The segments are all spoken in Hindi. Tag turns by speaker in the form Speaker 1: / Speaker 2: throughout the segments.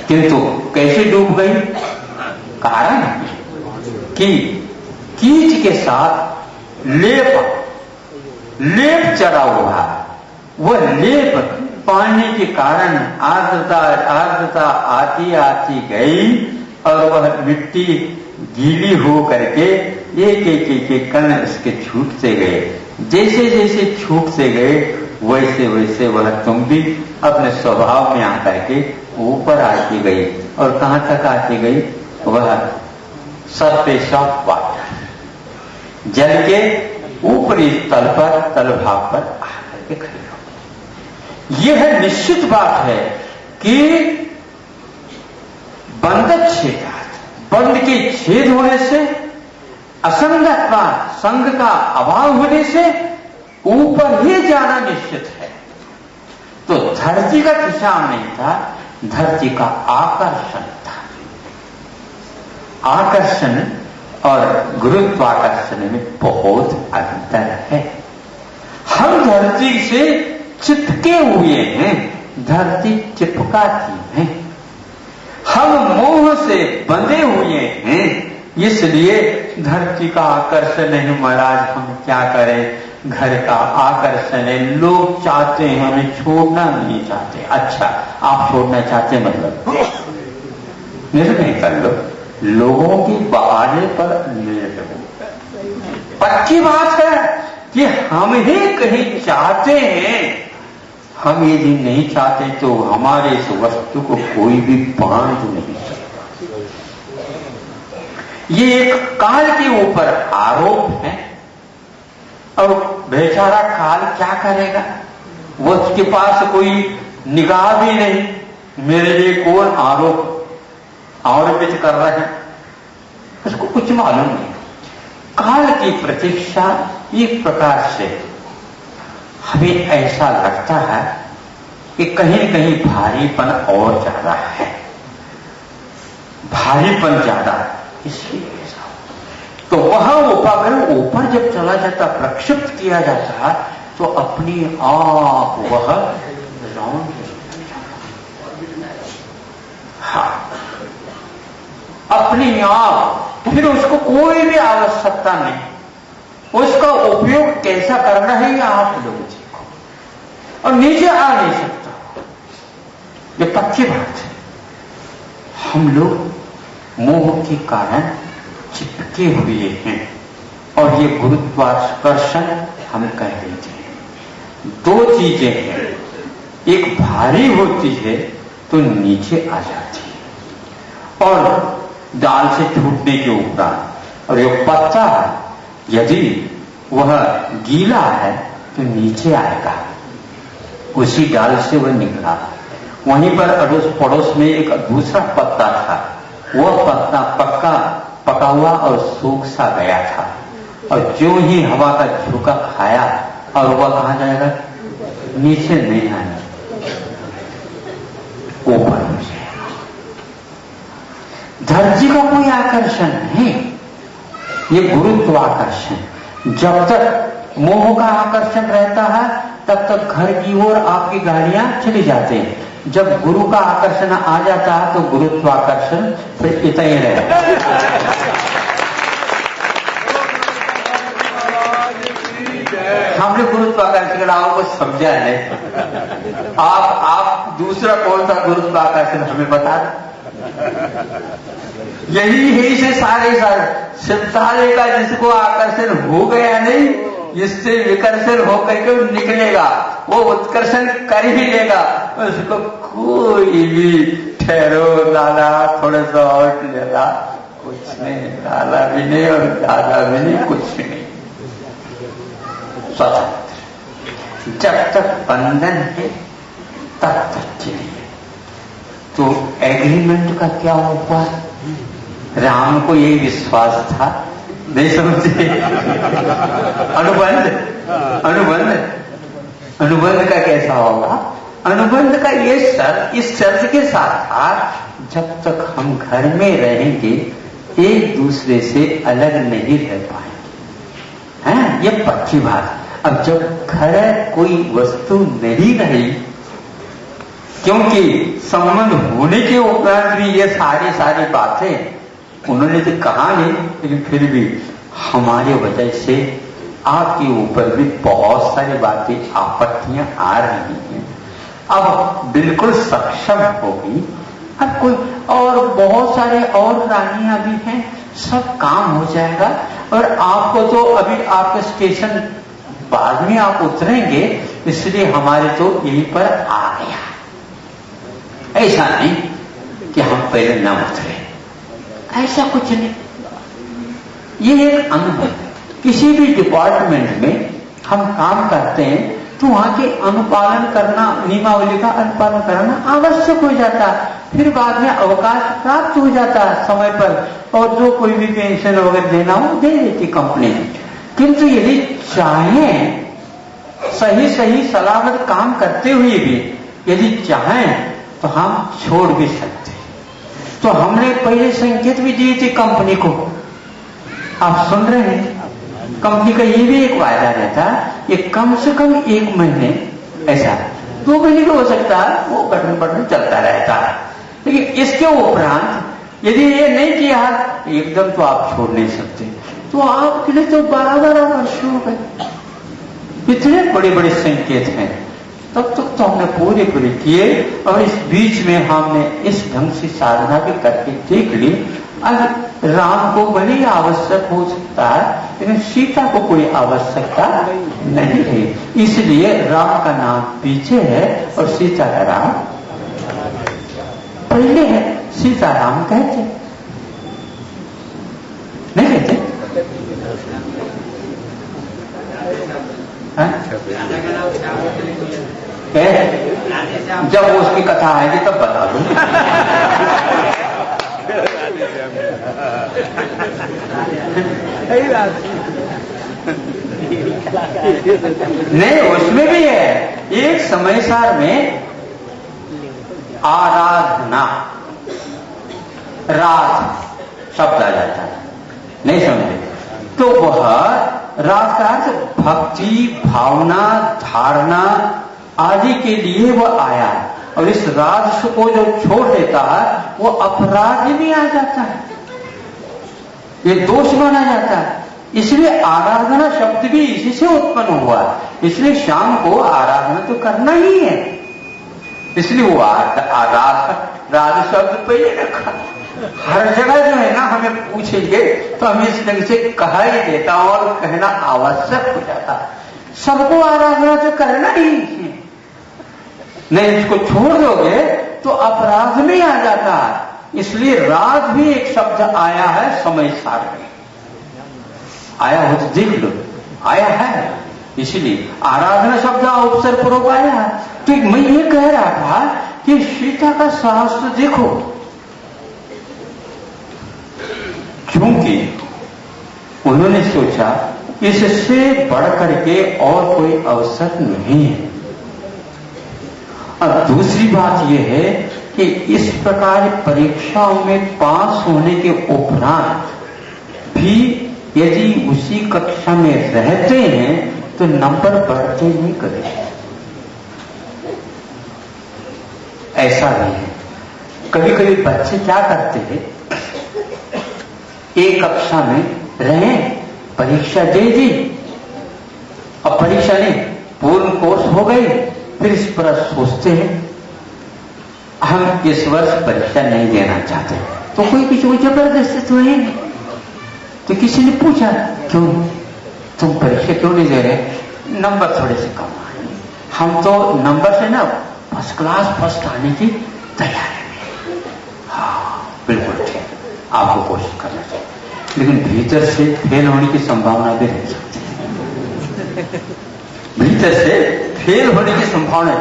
Speaker 1: किंतु कैसे डूब गई? कारण कि कीच के साथ लेप चढ़ा हुआ, वह लेप पानी के कारण आर्द्रता आती आती गई और वह मिट्टी गीली हो करके एक कण उसके छूटते गए। जैसे जैसे छूटते गए वैसे वैसे वह तुम भी अपने स्वभाव में आकर के ऊपर आती गई। और कहां तक आती गई? वह सरफेस ऑफ वाटर, जल के ऊपरी तल पर, तल भाग पर आकर के खड़ी हो। यह निश्चित बात है कि बंद के छेद होने से, असंगता संग का अभाव होने से ऊपर ही जाना निश्चित है। तो धरती का खिंचाव नहीं था, धरती का आकर्षण था। आकर्षण और गुरुत्वाकर्षण में बहुत अंतर है। हम धरती से चिपके हुए हैं, धरती चिपकाती है। हम मोह से बंधे हुए हैं, इसलिए धरती का आकर्षण है। महाराज हम क्या करें? घर का आकर्षण है। लोग चाहते हैं, हमें छोड़ना नहीं चाहते। अच्छा, आप छोड़ना चाहते मतलब निर्णय कर लो, लोगों की बहाने पर निर्णय। पक्की बात है कि हम ही कहीं चाहते हैं। हम यदि नहीं चाहते तो हमारे इस वस्तु को कोई भी बांध नहीं सकता। ये एक काल के ऊपर आरोप है और बेचारा काल क्या करेगा? वो उसके पास कोई निगाह भी नहीं, मेरे लिए कौन आरोपित कर रहा है, उसको कुछ मालूम नहीं। काल की प्रतीक्षा एक प्रकार से हमें ऐसा लगता है कि कहीं न कहीं भारीपन और ज्यादा है, भारीपन ज्यादा, इसलिए ऐसा। तो वहां उपग्रह ऊपर जब चला जाता, प्रक्षिप्त किया जाता, तो अपनी आप वह राउंड, हाँ, अपनी आप, फिर उसको कोई भी आवश्यकता नहीं। उसका उपयोग कैसा करना है ये आप लोग देखो, और नीचे आ नहीं सकता। ये पक्की बात है। हम लोग मोह के कारण चिपके हुए हैं और ये गुरुत्वाकर्षण हम कह देते हैं। दो चीजें हैं, एक भारी होती है तो नीचे आ जाती है और डाल से छूटने के उपरांत, और ये पत्ता यदि वह गीला है तो नीचे आएगा, उसी डाल से वह निकला। वहीं पर अड़ोस पड़ोस में एक दूसरा पत्ता था, वह पत्ता पका हुआ और सूख सा गया था, और जो ही हवा का झोंका खाया और वह कहां जाएगा? नीचे नहीं आएगा, ऊपर हो जाएगा। धरती का कोई आकर्षण नहीं, ये गुरुत्वाकर्षण। जब तक मोह का आकर्षण रहता है तब तक घर की ओर आपकी गाड़ियां चली जाते हैं। जब गुरु का आकर्षण आ जाता है तो गुरुत्वाकर्षण फिर इतना ही रहता है। हमने गुरुत्वाकर्षण आपको समझा है। आप दूसरा कौन सा गुरुत्वाकर्षण हमें बता दें। यही से सारे सितारे का जिसको आकर्षण हो गया नहीं, इससे विकर्षण होकर के निकलेगा, वो उत्कर्षण कर ही लेगा। उसको कोई भी ठहरो लाला, थोड़ा सा और लेला, कुछ नहीं, लाला भी नहीं और ज्यादा भी नहीं, कुछ भी नहीं, स्वतंत्र। जब तक बंधन है तब तक चलिए। तो एग्रीमेंट का क्या हुआ? राम को यही विश्वास था, नहीं समझे? अनुबंध का कैसा होगा? अनुबंध का ये शर्त, इस शर्त के साथ था, जब तक हम घर में रहेंगे एक दूसरे से अलग नहीं रह पाएंगे, हैं? ये पक्की बात। अब जब घर कोई वस्तु नहीं रही, क्योंकि संबंध होने के उपरांत भी ये सारी बातें उन्होंने तो कहा नहीं, लेकिन फिर भी हमारे वजह से आपके ऊपर भी बहुत सारी बातें आपत्तियां आ रही हैं। अब बिल्कुल सक्षम होगी, अब कोई और बहुत सारे और रानियां भी हैं, सब काम हो जाएगा। और आपको तो अभी आपके स्टेशन बाद में आप उतरेंगे, इसलिए हमारे तो यहीं पर आ गया। ऐसा नहीं कि हम पहले न उतरे, ऐसा कुछ नहीं। ये एक अनुभव। किसी भी डिपार्टमेंट में हम काम करते हैं तो वहां के अनुपालन करना, नियमावली का अनुपालन करना आवश्यक हो जाता है। फिर बाद में अवकाश प्राप्त हो जाता है समय पर, और जो कोई भी पेंशन वगैरह देना हो दे देती कंपनी। किंतु यदि चाहें सही सलामत काम करते हुए भी यदि चाहें तो हम छोड़ भी सकते। तो हमने पहले संकेत भी दिए थे कंपनी को, आप सुन रहे हैं। कंपनी का ये भी एक वायदा रहता है, ये कम से कम 1 महीने, ऐसा 2 महीने भी हो सकता है, वो बटन चलता रहता है। लेकिन इसके उपरांत यदि ये नहीं किया एकदम तो आप छोड़ नहीं सकते। तो आपके लिए तो 12 वर्ष हो गए, इतने बड़े बड़े संकेत हैं। तब तक तो हमने पूरे किए, और इस बीच में हमने इस ढंग से साधना भी करके देख ली। अब राम को भले ही आवश्यक हो सकता है, लेकिन सीता को कोई आवश्यकता नहीं है, इसलिए राम का नाम पीछे है और सीता का नाम पहले है। सीता राम कहते नहीं कहते? जब उसकी कथा आएगी तब बता दूं। नहीं, उसमें भी है। एक समय सार में आराधना, राध शब्द आ जाता है, नहीं समझे? तो वह राध का अर्थ भक्ति, भावना, धारणा आदि के लिए वह आया है। और इस राज को जो छोड़ देता है वो अपराध में आ जाता है, ये दोष माना जाता है। इसलिए आराधना शब्द भी इसी से उत्पन्न हुआ। इसलिए शाम को आराधना तो करना ही है, इसलिए वो राज शब्द पहले रखा। हर जगह जो है ना, हमें पूछेंगे तो हमें इस ढंग से कहा ही देता और कहना आवश्यक हो जाता। सबको आराधना तो करना ही है, नहीं इसको छोड़ दोगे तो अपराध में आ जाता है। इसलिए राज भी एक शब्द आया है समय सार में, आया हो तो देख लो, आया है। इसलिए आराधना शब्द अवसर पूर्वक आया है। तो मैं ये कह रहा था कि सीता का साहस तो देखो, क्योंकि उन्होंने सोचा इससे बढ़कर के और कोई अवसर नहीं है। और दूसरी बात यह है कि इस प्रकार परीक्षाओं में पास होने के उपरांत भी यदि उसी कक्षा में रहते हैं तो नंबर बढ़ते नहीं करें, ऐसा भी है। कभी कभी बच्चे क्या करते हैं, एक कक्षा में रहे, परीक्षा दे दी, अब परीक्षा नहीं, पूर्ण कोर्स हो गई, फिर इस पर सोचते हैं हम इस वर्ष परीक्षा नहीं देना चाहते। तो कोई किसी को जबरदस्ती तो है नहीं। तो किसी ने पूछा क्यों तुम परीक्षा क्यों नहीं दे रहे? नंबर थोड़े से कम आए, हम तो नंबर से ना फर्स्ट क्लास फर्स्ट आने की तैयारी में। हाँ बिल्कुल ठीक, आपको कोशिश करना चाहिए, लेकिन भीतर से फेल होने की संभावना भी रह सकती है। भीतर से फेल होने की संभावना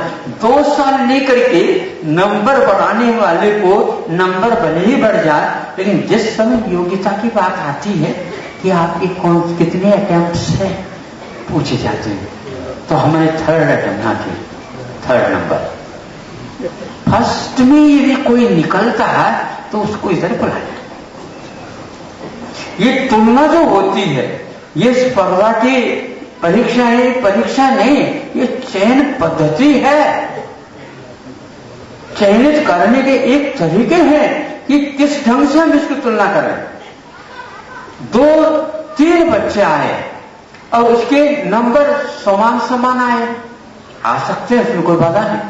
Speaker 1: 2 साल लेकर के नंबर बढ़ाने वाले को नंबर भले ही बढ़ जाए, लेकिन जिस समय योग्यता की बात आती है कि आपके कौन कितने अटेम्प्ट्स हैं पूछे जाते हैं, तो हमारे 3rd अटेम्प्ट आते, 3rd नंबर। फर्स्ट में यदि कोई निकलता है तो उसको इधर बुलाया। ये तुलना जो होती है, ये स्पर्धा की परीक्षा है, परीक्षा नहीं, ये चयन पद्धति है। चयनित करने के एक तरीके हैं कि किस ढंग से हम इसकी तुलना करें। 2-3 बच्चे आए और उसके नंबर समान समान आए, आ सकते हैं, उसमें कोई बाधा नहीं।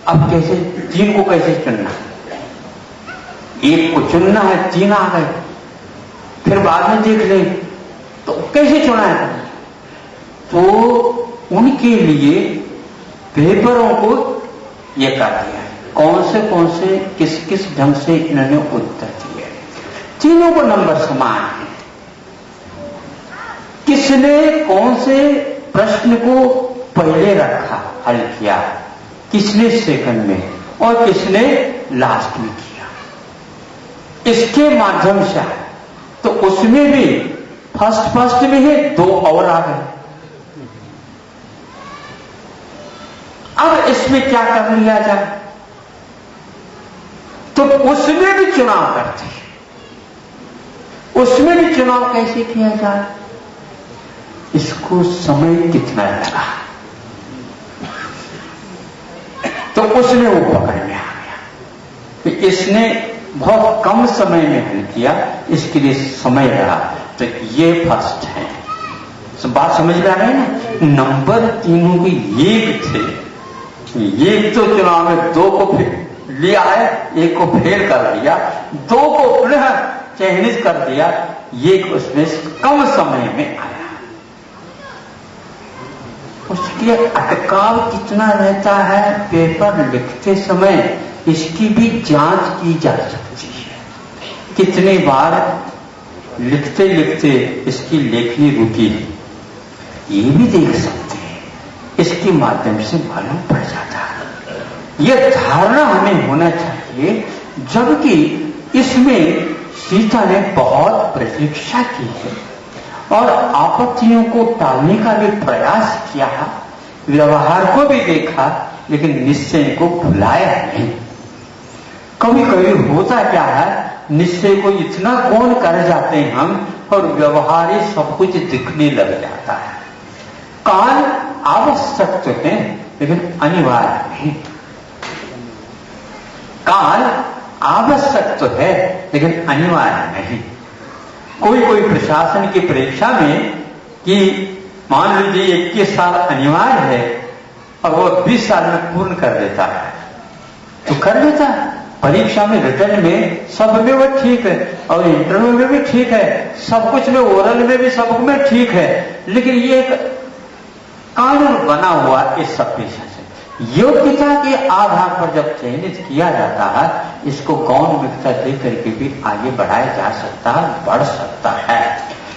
Speaker 1: अब कैसे 3 को कैसे चुनना? एक को चुनना है, 3 आ गए, फिर बाद में देख ले तो कैसे चुना है? तो उनके लिए पेपरों को ये कर दिया है, कौन से किस किस ढंग से इन्होंने उत्तर दिए। तीनों को नंबर समान है। किसने कौन से प्रश्न को पहले रखा, हल किया, किसने सेकंड में और किसने लास्ट में किया, इसके माध्यम से। तो उसमें भी फर्स्ट में ही 2 और आ गए। अब इसमें क्या कर लिया जाए? तो उसमें भी चुनाव करते हैं। उसमें भी चुनाव कैसे किया जाए? इसको समय कितना लगा, तो उसने वो पकड़ में आ गया कि इसने बहुत कम समय में हल किया, इसके लिए समय लगा, तो ये फर्स्ट है। तो बात समझ में आ रही है ना? नंबर तीनों के एक थे, एक तो चुनाव में 2 को लिया है, 1 को फेल कर दिया, 2 को पुनः चयनित कर दिया, 1 उसमें कम समय में आया। उसके अटकाव कितना रहता है पेपर लिखते समय, इसकी भी जांच की जा सकती है। कितनी बार लिखते लिखते इसकी लेखनी रुकी, ये भी देख सकते हैं। इसके माध्यम से मालूम पड़ जाता है। यह धारणा हमें होना चाहिए। जबकि इसमें सीता ने बहुत प्रतीक्षा की है और आपत्तियों को टालने का भी प्रयास किया, व्यवहार को भी देखा, लेकिन निश्चय को भुलाया नहीं। कभी कभी होता क्या है, निश्चय को इतना गौण कर जाते हैं हम और व्यवहार ही सब कुछ दिखने लग जाता है। काल आवश्यक तो है लेकिन अनिवार्य नहीं। काल आवश्यक तो है लेकिन अनिवार्य नहीं। कोई प्रशासन की परीक्षा में कि मान लीजिए 21 साल अनिवार्य है और वो 20 साल में पूर्ण कर देता है, तो कर देता है। परीक्षा में, रिटर्न में सब में वो ठीक है और इंटरव्यू में भी ठीक है, सब कुछ में, ओरल में भी सब में ठीक है। लेकिन ये एक कानून बना हुआ इस सब पेशा से योग्यता के आधार पर जब चयनित किया जाता है, इसको गौण विकता दे करके भी आगे बढ़ाया जा सकता है, बढ़ सकता है।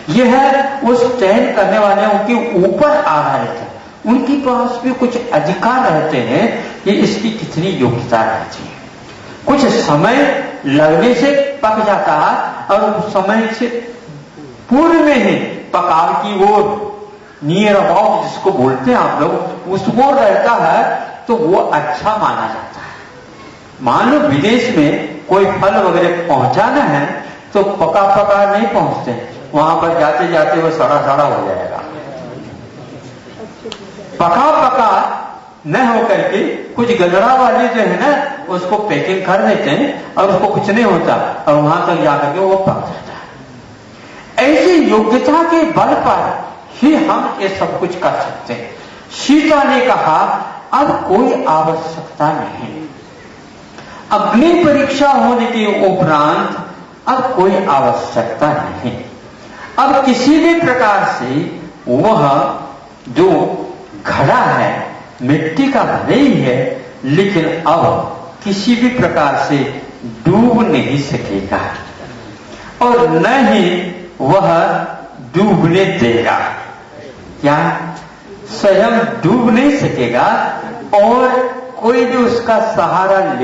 Speaker 1: यह है उस चयन करने वाले के ऊपर आधारित है। उनके पास भी कुछ अधिकार रहते हैं कि इसकी कितनी योग्यता रहती है। कुछ समय लगने से पक जाता है और समय से पूर्व में ही पकाव की ओर, नियर अबाउट जिसको बोलते हैं आप लोग, उस ओर रहता है तो वो अच्छा माना जाता है। मान लो विदेश में कोई फल वगैरह पहुंचाना है तो पका पका नहीं पहुंचते, वहां पर जाते जाते वो सड़ा सड़ा हो जाएगा। पका पका न होकर के कुछ गजरा वाले जो है ना उसको पैकिंग कर देते हैं और उसको कुछ नहीं होता और वहां तक जाकर के वो पक जाता है। ऐसी योग्यता के बल पर ही हम ये सब कुछ कर सकते हैं। सीता ने कहा अब कोई आवश्यकता नहीं, अग्नि परीक्षा होने के उपरांत अब कोई आवश्यकता नहीं। अब किसी भी प्रकार से वह जो घड़ा है मिट्टी का भले ही है, लेकिन अब किसी भी प्रकार से डूब नहीं सकेगा और न ही वह डूबने देगा। क्या? स्वयं डूब नहीं सकेगा और कोई भी उसका सहारा ले